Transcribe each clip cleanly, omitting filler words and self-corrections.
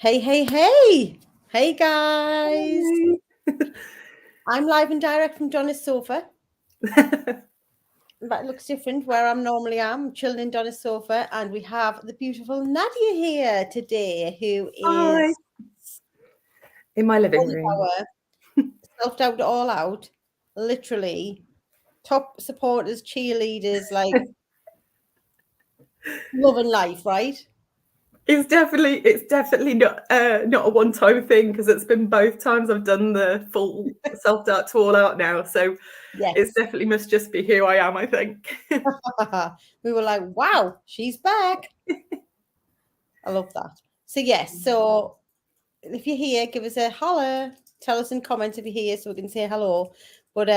Hey, hey, hey. Hey, guys. I'm live and direct from Donna's sofa. But it looks different where I'm normally chilling in Donna's sofa. And we have the beautiful Nadja here today, who Hi. is In my living room. self-doubt all out, literally top supporters, cheerleaders, like loving life, right? It's definitely not a one-time thing, because it's been both times I've done the full self-doubt to all out now. So Yes. it's definitely must just be who I am, I think. We were like, wow, she's back. I love that. So yes, so if you're here, give us a holler. Tell us in comments if you're here so we can say hello. But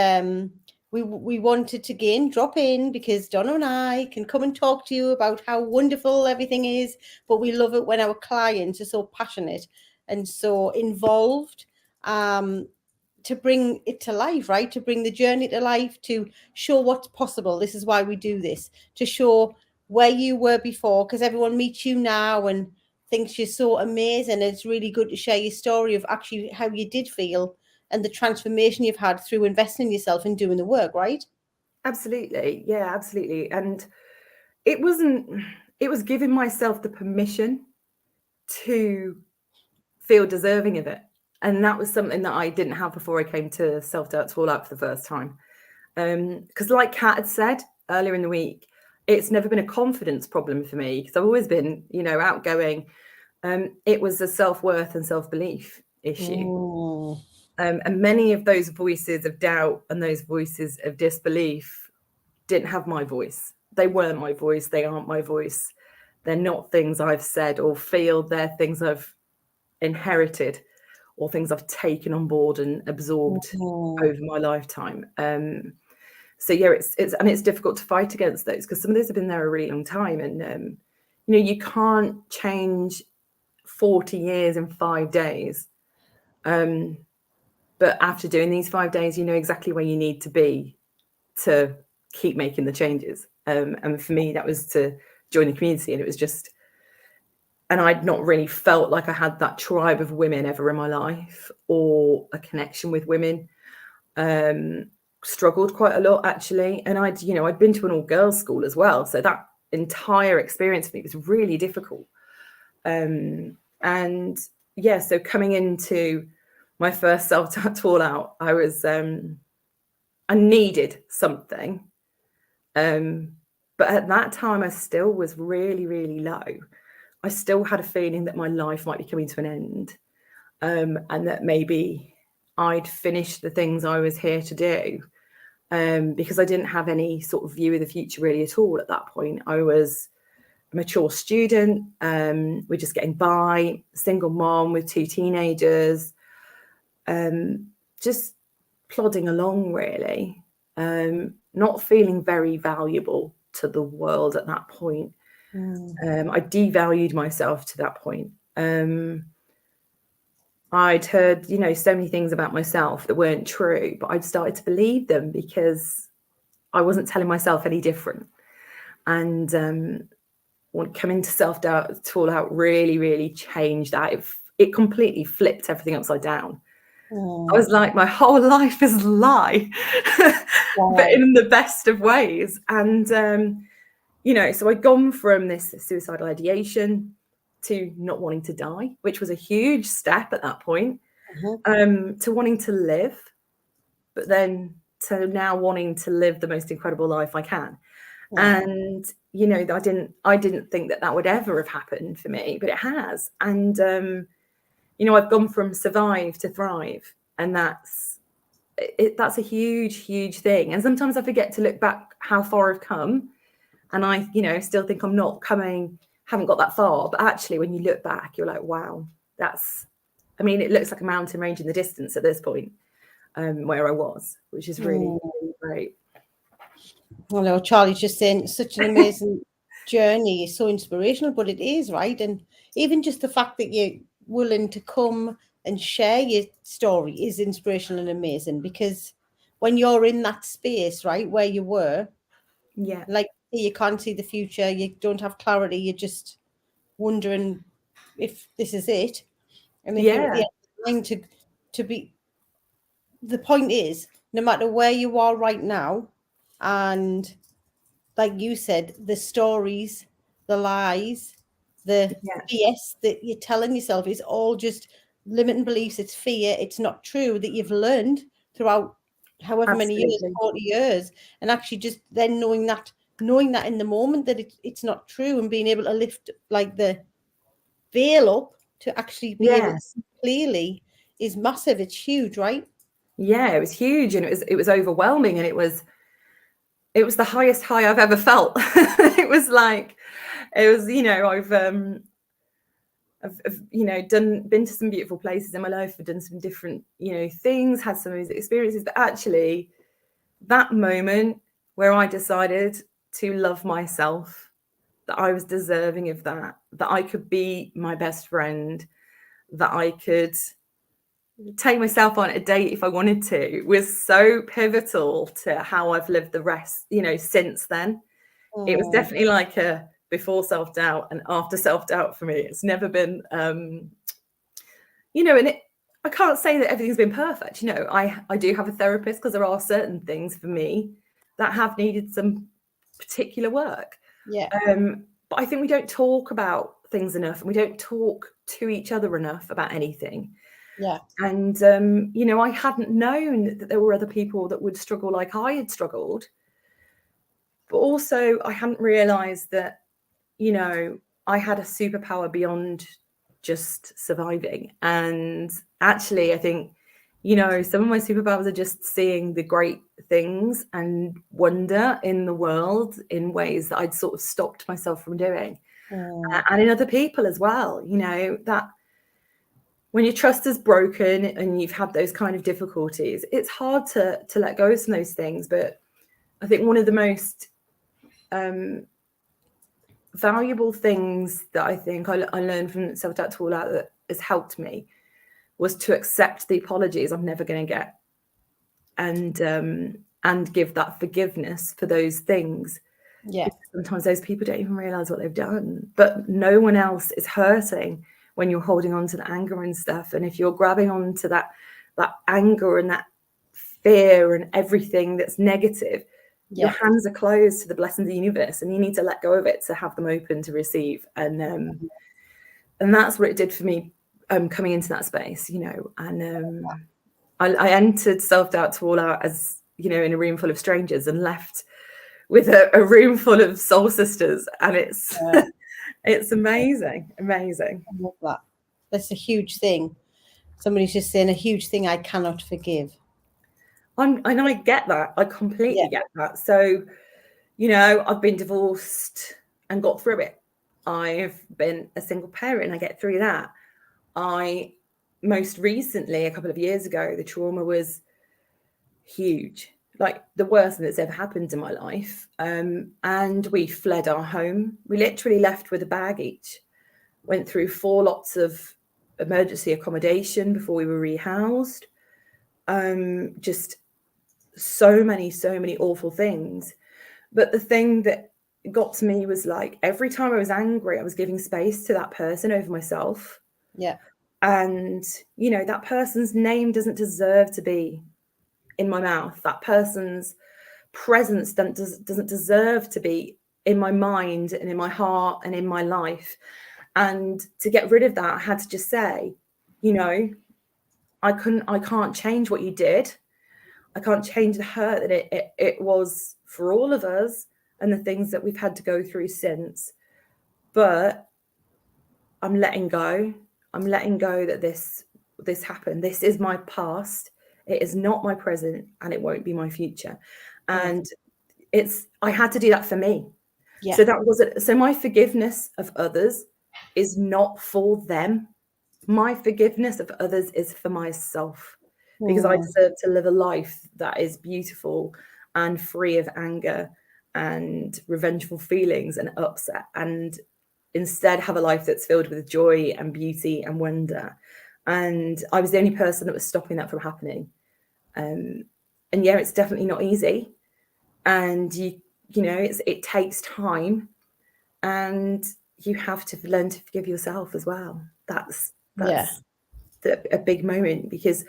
we wanted to again drop in because Donna and I can come and talk to you about how wonderful everything is. But we love it when our clients are so passionate and so involved to bring it to life, right? To bring the journey to life, to show what's possible. This is why we do this, to show where you were before, because everyone meets you now and thinks you're so amazing. It's really good to share your story of actually how you did feel and the transformation you've had through investing in yourself and doing the work, right? Absolutely. Yeah, absolutely. And it was giving myself the permission to feel deserving of it. And that was something that I didn't have before I came to self-doubt to all out for the first time. Because like Kat had said earlier in the week, it's never been a confidence problem for me, because I've always been, outgoing. It was a self-worth and self-belief issue. And many of those voices of doubt and those voices of disbelief didn't have my voice. They weren't my voice. They aren't my voice. They're not things I've said or feel. They're things I've inherited or things I've taken on board and absorbed over my lifetime. So yeah, it's difficult to fight against those, because some of those have been there a really long time, and you can't change 40 years in 5 days. But after doing these 5 days, you know exactly where you need to be to keep making the changes. And for me, that was to join the community, and it was just, and I'd not really felt like I had that tribe of women ever in my life, or a connection with women. Struggled quite a lot, actually. And I'd been to an all-girls school as well, so that entire experience for me was really difficult. And yeah, so coming into my first self-doubt all out, I was I needed something, but at that time I still was really, really low. I still had a feeling that my life might be coming to an end, and that maybe I'd finished the things I was here to do, because I didn't have any sort of view of the future really at all at that point. I was a mature student, we're just getting by, single mom with 2 teenagers, just plodding along really, not feeling very valuable to the world at that point. I devalued myself to that point. I'd heard, so many things about myself that weren't true, but I'd started to believe them because I wasn't telling myself any different. And coming to self-doubt to all out really, really changed that. It completely flipped everything upside down. I was like, my whole life is a lie, but in the best of ways. And, so I'd gone from this suicidal ideation to not wanting to die, which was a huge step at that point, to wanting to live, but then to now wanting to live the most incredible life I can. And, I didn't think that would ever have happened for me, but it has. And, I've gone from survive to thrive, and that's a huge, huge thing. And sometimes I forget to look back how far I've come, and I, still think I'm not coming, haven't got that far. But actually, when you look back, you're like, wow, it looks like a mountain range in the distance at this point, where I was, which is really, really great. I know Charlie's just saying such an amazing journey, is so inspirational, but it is, right? And even just the fact that you're willing to come and share your story is inspirational and amazing, because when you're in that space, right, where you were, yeah, like you can't see the future, you don't have clarity, you're just wondering if this is it. And if you're at the end of the line to be, the point is, no matter where you are right now, and like you said, the stories, the lies, the BS that you're telling yourself is all just limiting beliefs. It's fear. It's not true that you've learned throughout however many years, 40 years, and actually just then knowing that in the moment that it's not true, and being able to lift like the veil up to actually be able to see clearly is massive. It's huge, right? Yeah, it was huge, and it was overwhelming, and it was the highest high I've ever felt. It was, you know, I've you know, been to some beautiful places in my life. I've done some different, you know, things, had some of these experiences, but actually that moment where I decided to love myself, that I was deserving of that I could be my best friend, that I could take myself on a date if I wanted to, was so pivotal to how I've lived the rest, you know, since then. It was definitely like a before self-doubt and after self-doubt for me. It's never been, you know, and I can't say that everything's been perfect. You know, I do have a therapist, because there are certain things for me that have needed some particular work. Yeah. But I think we don't talk about things enough, and we don't talk to each other enough about anything. Yeah. And, you know, I hadn't known that there were other people that would struggle like I had struggled. But also I hadn't realized that, you know, I had a superpower beyond just surviving. And actually, I think, you know, some of my superpowers are just seeing the great things and wonder in the world in ways that I'd sort of stopped myself from doing. And in other people as well, you know, that when your trust is broken and you've had those kind of difficulties, it's hard to let go of some of those things. But I think one of the most valuable things that I think I learned from Self-Doubt to All Out that has helped me was to accept the apologies I'm never going to get, and give that forgiveness for those things. Yeah. Because sometimes those people don't even realize what they've done, but no one else is hurting when you're holding on to the anger and stuff. And if you're grabbing onto that anger and that fear and everything that's negative, your hands are closed to the blessings of the universe, and you need to let go of it to have them open to receive. And that's what it did for me, coming into that space, you know. And I entered Self-Doubt to All Out as, you know, in a room full of strangers, and left with a room full of soul sisters, and it's it's amazing. I love that. That's a huge thing. Somebody's just saying a huge thing I cannot forgive. And I get that. I completely get that. So, you know, I've been divorced and got through it. I've been a single parent and I get through that. I most recently, a couple of years ago, the trauma was huge, like the worst thing that's ever happened in my life. And we fled our home. We literally left with a bag each, went through 4 lots of emergency accommodation before we were rehoused. Just so many awful things. But the thing that got to me was, like, every time I was angry, I was giving space to that person over myself. Yeah. And, you know, that person's name doesn't deserve to be in my mouth. That person's presence doesn't deserve to be in my mind and in my heart and in my life. And to get rid of that, I had to just say, you know, I can't change what you did. I can't change the hurt that it was for all of us and the things that we've had to go through since. But I'm letting go. I'm letting go that this happened. This is my past. It is not my present, and it won't be my future. And I had to do that for me. Yeah. So that was it. So my forgiveness of others is not for them. My forgiveness of others is for myself, because I deserve to live a life that is beautiful and free of anger and revengeful feelings and upset, and instead have a life that's filled with joy and beauty and wonder. And I was the only person that was stopping that from happening. And yeah, it's definitely not easy. And you know, it takes time, and you have to learn to forgive yourself as well. That's a big moment, because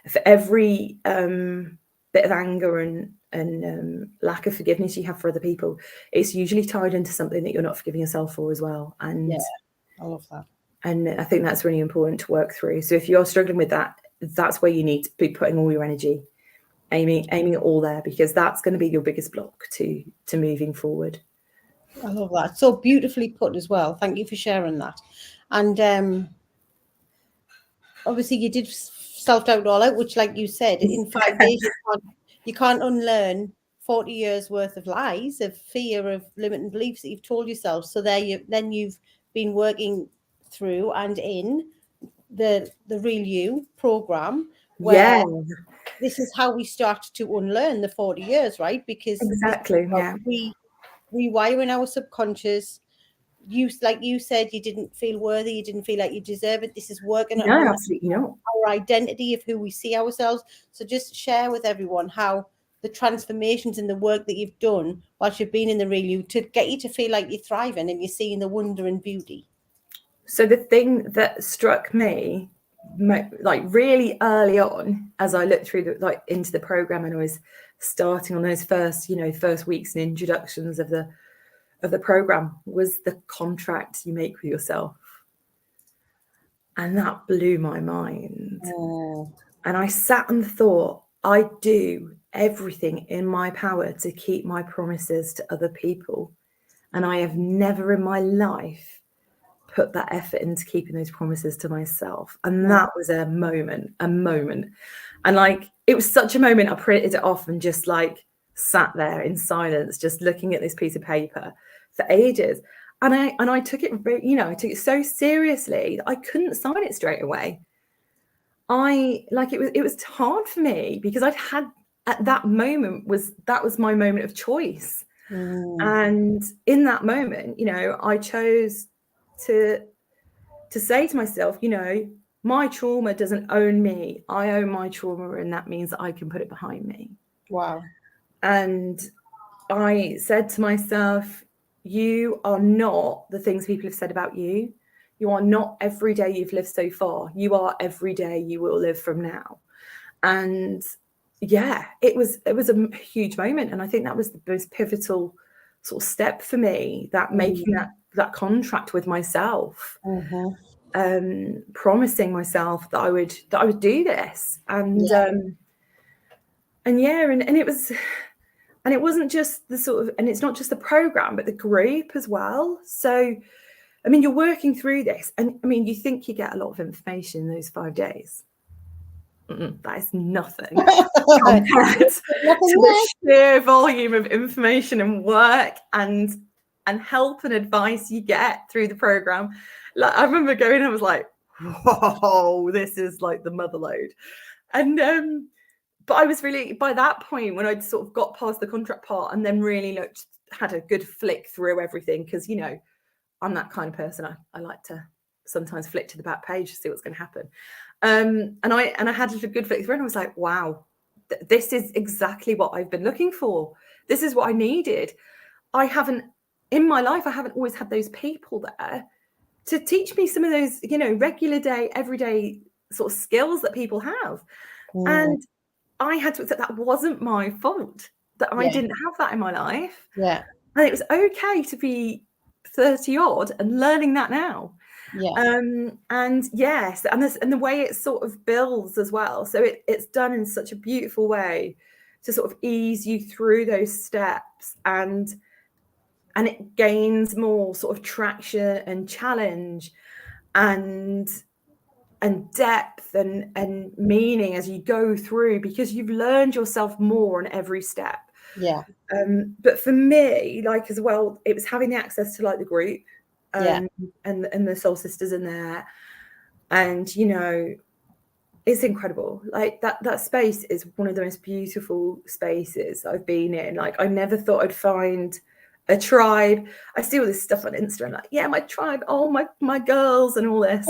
for every bit of anger and lack of forgiveness you have for other people, it's usually tied into something that you're not forgiving yourself for as well. And I love that. And I think that's really important to work through. So if you're struggling with that, that's where you need to be putting all your energy, aiming it all there, because that's going to be your biggest block to moving forward. I love that. So beautifully put as well. Thank you for sharing that. And obviously you did self-doubt all out, which, like you said, in 5 days you can't unlearn 40 years worth of lies, of fear, of limiting beliefs that you've told yourself. So then you've been working through and in the Real You program, where this is how we start to unlearn the 40 years, right? Because exactly, rewiring our subconscious. Like you said, you didn't feel worthy, you didn't feel like you deserve it. This is working on absolutely not. our identity of who we see ourselves. So just share with everyone how the transformations in the work that you've done whilst you've been in the Real You to get you to feel like you're thriving and you're seeing the wonder and beauty. So the thing that struck me, like really early on, as I looked through into the program, and I was starting on those first weeks and introductions of the program, was the contract you make with yourself. And that blew my mind. And I sat and thought, I do everything in my power to keep my promises to other people, and I have never in my life put that effort into keeping those promises to myself. And that was a moment. And like, it was such a moment. I printed it off and just like sat there in silence, just looking at this piece of paper for ages. And I took it, I took it so seriously that I couldn't sign it straight away. It was hard for me, because I'd had, at that moment, that was my moment of choice. And in that moment, I chose to say to myself, my trauma doesn't own me. I own my trauma, and that means that I can put it behind me. Wow. And I said to myself, you are not the things people have said about you. You are not every day you've lived so far. You are every day you will live from now. And it was a huge moment. And I think that was the most pivotal sort of step for me, that making that contract with myself, promising myself that I would do this. And it was, and it wasn't just the sort of, and it's not just the program, but the group as well. So, I mean, you're working through this, and I mean, you think you get a lot of information in those 5 days. That is nothing compared to the sheer volume of information and work and help and advice you get through the program. Like, I remember going, I was like, whoa, this is like the mother load. And but I was really, by that point, when I'd sort of got past the contract part and then really had a good flick through everything, because I'm that kind of person. I like to sometimes flick to the back page to see what's going to happen. And I had a good flick through, and I was like, wow, this is exactly what I've been looking for. This is what I needed. In my life, I haven't always had those people there to teach me some of those, regular day, everyday sort of skills that people have. And I had to accept that wasn't my fault, that I didn't have that in my life. Yeah. And it was okay to be 30 odd and learning that now. And yes, and the way it sort of builds as well. So it's done in such a beautiful way to sort of ease you through those steps, and it gains more sort of traction and challenge and depth and meaning as you go through, because you've learned yourself more on every step. But for me, like, as well, it was having the access to like the group and the soul sisters in there, and it's incredible. Like that space is one of the most beautiful spaces I've been in. Like, I never thought I'd find a tribe. I see all this stuff on Instagram, like, my tribe, oh, my girls and all this,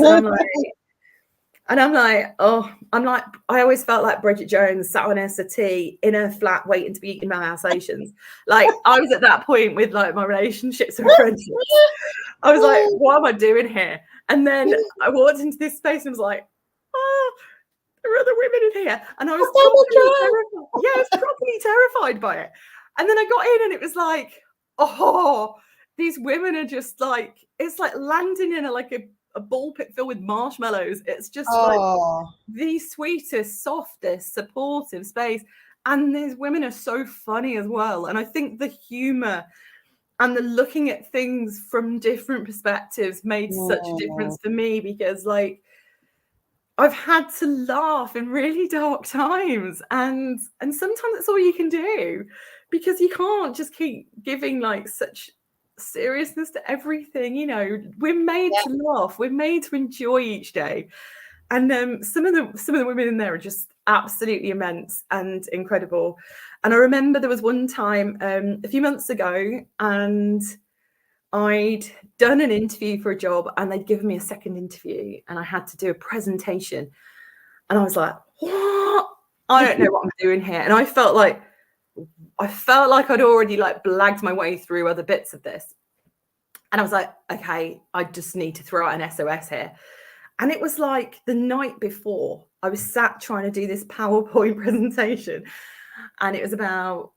and I'm like, I always felt like Bridget Jones sat on her settee in her flat waiting to be eaten by Alsatians. Like, I was at that point with like my relationships and friendships. I was like, what am I doing here? And then I walked into this space and was like, there are other women in here. And I was Oh, properly terrified. Yeah, I was properly terrified by it. And then I got in and it was like, oh, these women are just like, it's like landing in a ball pit filled with marshmallows. It's just like the sweetest, softest, supportive space. And these women are so funny as well. And I think the humor and the looking at things from different perspectives made such a difference for me, because like I've had to laugh in really dark times, and sometimes that's all you can do, because you can't just keep giving like such seriousness to everything. You know, we're made to laugh, we're made to enjoy each day. And some of the women in there are just absolutely immense and incredible. And I remember there was one time a few months ago, and I'd done an interview for a job, and they'd given me a second interview, and I had to do a presentation. And I was like, what? I don't know what I'm doing here. And I felt like I'd already like blagged my way through other bits of this. And I was like, okay, I just need to throw out an SOS here. And it was like the night before, I was sat trying to do this PowerPoint presentation, and it was about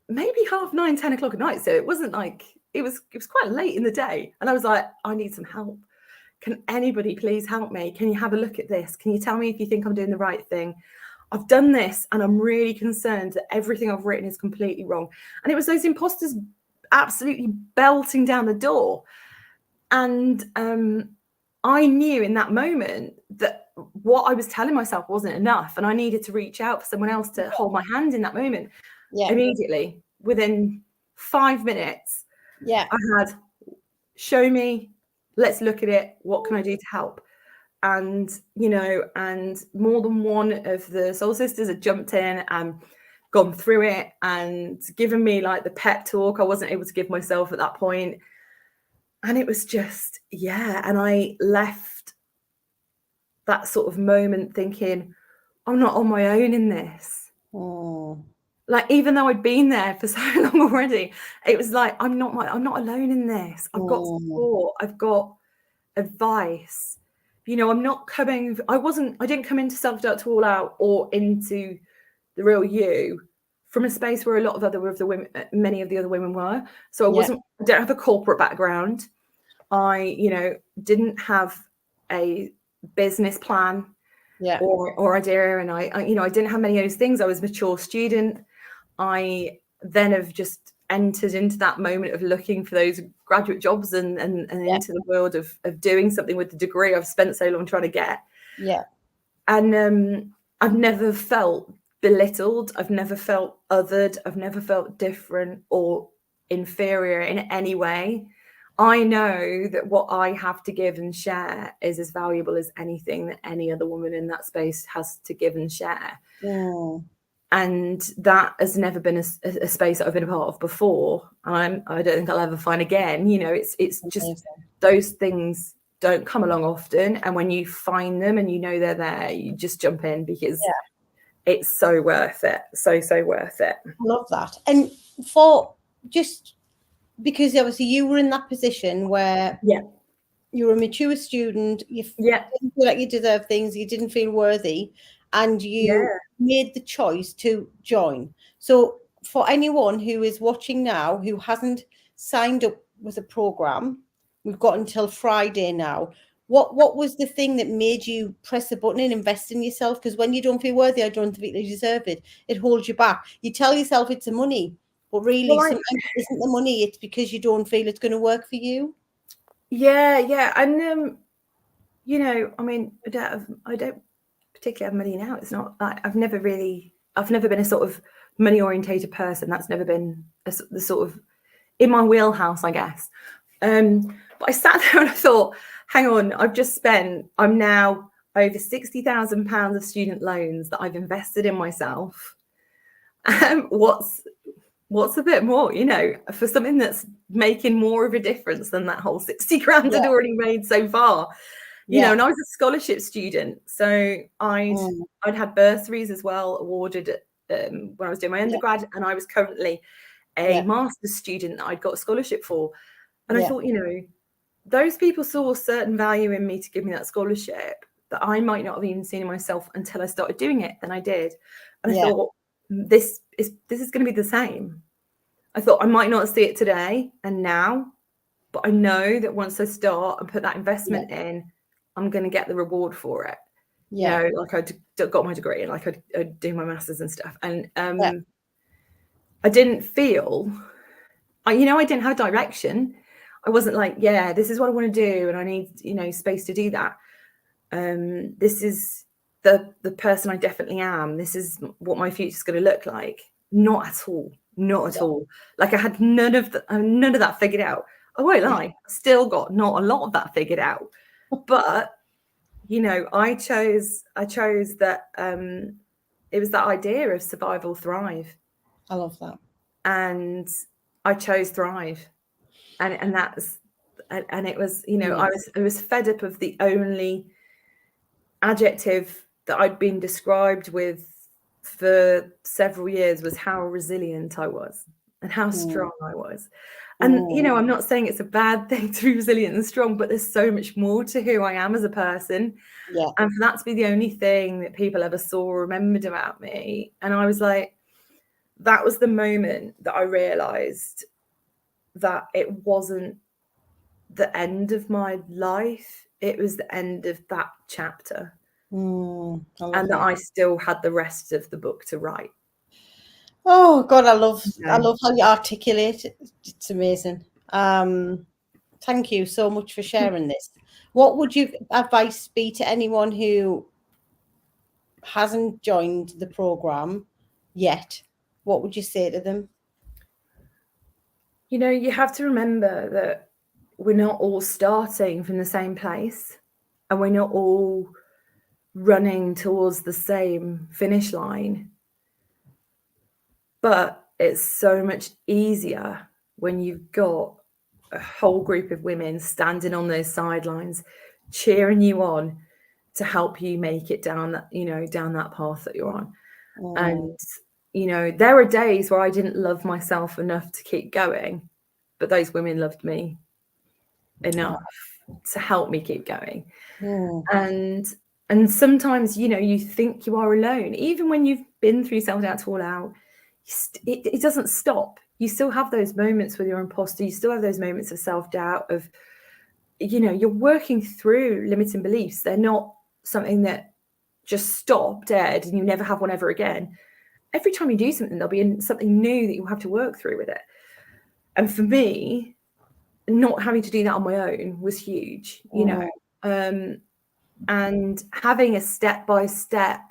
maybe 9:30, 10 o'clock at night. So it wasn't like, it was quite late in the day. And I was like, I need some help. Can anybody please help me? Can you have a look at this? Can you tell me if you think I'm doing the right thing? I've done this and I'm really concerned that everything I've written is completely wrong. And it was those imposters absolutely belting down the door. And I knew in that moment that what I was telling myself wasn't enough, and I needed to reach out for someone else to hold my hand in that moment. Immediately, within 5 minutes, I had, show me, let's look at it, what can I do to help? And, you know, and more than one of the soul sisters had jumped in and gone through it and given me like the pep talk I wasn't able to give myself at that point. And it was just, and I left that sort of moment thinking, I'm not on my own in this. Like, even though I'd been there for so long already, it was like, I'm not alone in this. I've got support. I've got advice. You know, I didn't come into self-doubt to all out or into the real you from a space where many of the other women were. So I don't have a corporate background. I, you know, didn't have a business plan or idea. And I, you know, I didn't have many of those things. I was a mature student. I then have just entered into that moment of looking for those graduate jobs and into the world of doing something with the degree I've spent so long trying to get. And I've never felt belittled. I've never felt othered. I've never felt different or inferior in any way. I know that what I have to give and share is as valuable as anything that any other woman in that space has to give and share. And that has never been a space that I've been a part of before. I don't think I'll ever find again. You know, it's just those things don't come along often. And when you find them and you know they're there, you just jump in, because it's so worth it. So worth it. I love that. And for just because obviously you were in that position where you were a mature student, you didn't feel like you deserved things, you didn't feel worthy, and you made the choice to join. So for anyone who is watching now who hasn't signed up with a program, we've got until Friday now. What was the thing that made you press the button and invest in yourself? Because when you don't feel worthy, I don't think you deserve it. It holds you back. You tell yourself it's the money, but really sometimes it isn't the money. It's because you don't feel it's going to work for you. And you know, I mean, I don't particularly have money now. It's not like I've never been a sort of money orientated person. That's never been the sort of in my wheelhouse, I guess. But I sat there and I thought, hang on, I'm now over £60,000 of student loans that I've invested in myself. What's a bit more, you know, for something that's making more of a difference than that whole 60 grand I'd already made so far. You know, and I was a scholarship student, so I'd had bursaries as well awarded when I was doing my undergrad, and I was currently a master's student that I'd got a scholarship for. And I thought, you know, those people saw a certain value in me to give me that scholarship. that I might not have even seen in myself until I started doing it. Then I did. And I Yeah. thought, this is going to be the same. I thought I might not see it today and now, but I know that once I start and put that investment in, I'm going to get the reward for it. Yeah. You know, like I got my degree and like I'd do my masters and stuff. And I didn't feel, I didn't have direction. I wasn't like, yeah, this is what I want to do. And I need, space to do that. This is the person I definitely am. This is what my future's going to look like. Not at all. Not at all. Like I had none of that figured out. I won't lie. I still got not a lot of that figured out. But, I chose that it was that idea of survival, thrive. I love that. And I chose thrive. And it was, I was fed up of the only adjective that I'd been described with for several years was how resilient I was and how strong I was. And, I'm not saying it's a bad thing to be resilient and strong, but there's so much more to who I am as a person. Yeah. And for that to be the only thing that people ever saw or remembered about me. And I was like, that was the moment that I realized that it wasn't the end of my life. It was the end of that chapter. And that I still had the rest of the book to write. Oh God, I love how you articulate it. It's amazing. Thank you so much for sharing this. What would your advice be to anyone who hasn't joined the program yet? What would you say to them? You have to remember that we're not all starting from the same place, and we're not all running towards the same finish line. But it's so much easier when you've got a whole group of women standing on those sidelines, cheering you on to help you make it down that, down that path that you're on. And, there are days where I didn't love myself enough to keep going, but those women loved me enough to help me keep going. And sometimes, you think you are alone, even when you've been through self-doubt all out. It doesn't stop. You still have those moments with your imposter. You still have those moments of self-doubt of, you're working through limiting beliefs. They're not something that just stop dead and you never have one ever again. Every time you do something, there'll be something new that you'll have to work through with it. And for me, not having to do that on my own was huge, and having a step-by-step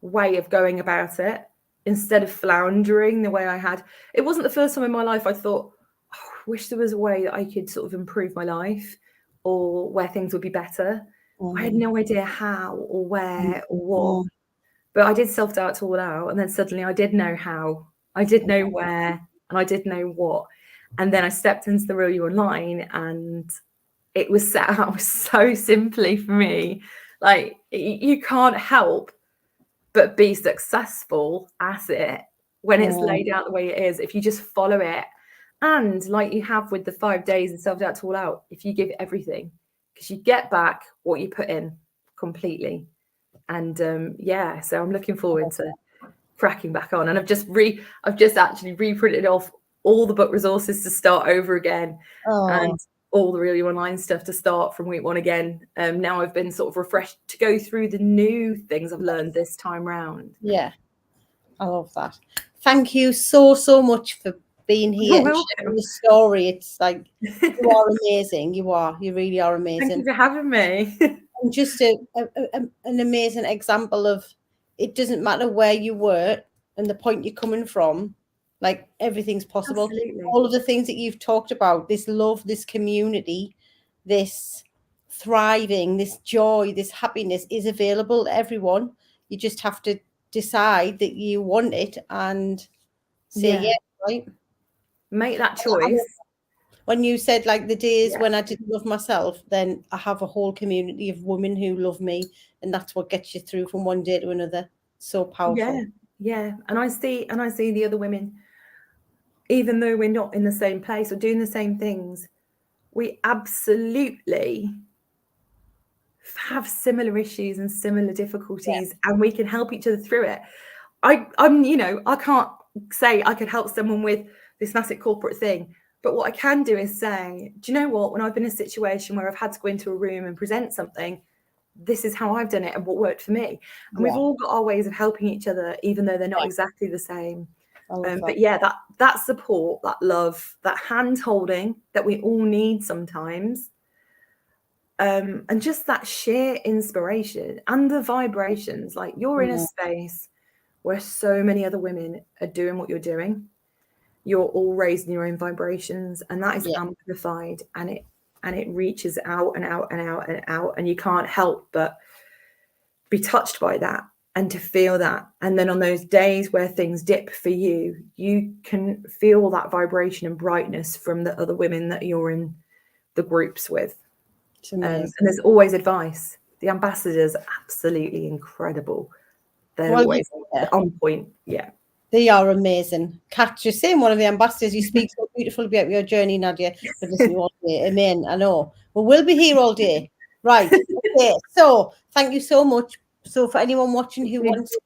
way of going about it instead of floundering the way I had. It wasn't the first time in my life I thought, I wish there was a way that I could sort of improve my life or where things would be better. I had no idea how or where or what, but I did self-doubt all out. And then suddenly I did know how, I did know where, and I did know what. And then I stepped into the Real You Online, and it was set out so simply for me. Like, you can't help but be successful at it when it's laid out the way it is, if you just follow it. And like you have with the 5 days of self-doubt all out, if you give it everything, because you get back what you put in completely. And so I'm looking forward to cracking back on. And I've just actually reprinted off all the book resources to start over again, and all the Real You Online stuff to start from week 1 again. Now I've been sort of refreshed to go through the new things I've learned this time round. Yeah, I love that. Thank you so much for being here and sharing your story. It's like, you are amazing. You really are amazing. Thank you for having me. And just an amazing example of, it doesn't matter where you were and the point you're coming from, like everything's possible. Absolutely. All of the things that you've talked about, this love, this community, this thriving, this joy, this happiness is available to everyone. You just have to decide that you want it and say yes, right? Make that choice. When you said like the days when I didn't love myself, then I have a whole community of women who love me, and that's what gets you through from one day to another. So powerful. Yeah. And I see the other women, even though we're not in the same place or doing the same things, we absolutely have similar issues and similar difficulties, and we can help each other through it. I'm, you know, I can't say I could help someone with this massive corporate thing, but what I can do is say, do you know what, when I've been in a situation where I've had to go into a room and present something, this is how I've done it and what worked for me. And we've all got our ways of helping each other, even though they're not exactly the same. But yeah, that support, that love, that hand holding that we all need sometimes, and just that sheer inspiration and the vibrations. Like, you're in a space where so many other women are doing what you're doing. You're all raising your own vibrations, and that is amplified, and it reaches out and out and out and out, and you can't help but be touched by that and to feel that. And then on those days where things dip for you, you can feel that vibration and brightness from the other women that you're in the groups with. And there's always advice. The ambassadors are absolutely incredible. They're always on point. Yeah. They are amazing. Kat, you're saying one of the ambassadors. You speak so beautifully about your journey, Nadja. But listen, you all day. Amen. I know. Well, we'll be here all day. Right. Okay. So thank you so much. So for anyone watching who wants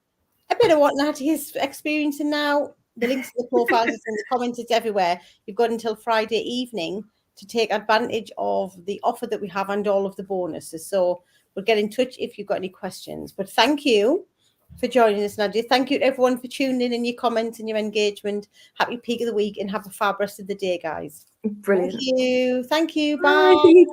a bit of what Nadja is experiencing now, the links to the profiles and the comments, it's everywhere. You've got until Friday evening to take advantage of the offer that we have and all of the bonuses. So we'll get in touch if you've got any questions. But thank you for joining us, Nadja. Thank you to everyone for tuning in and your comments and your engagement. Happy peak of the week and have a fab rest of the day, guys. Brilliant. Thank you. Bye.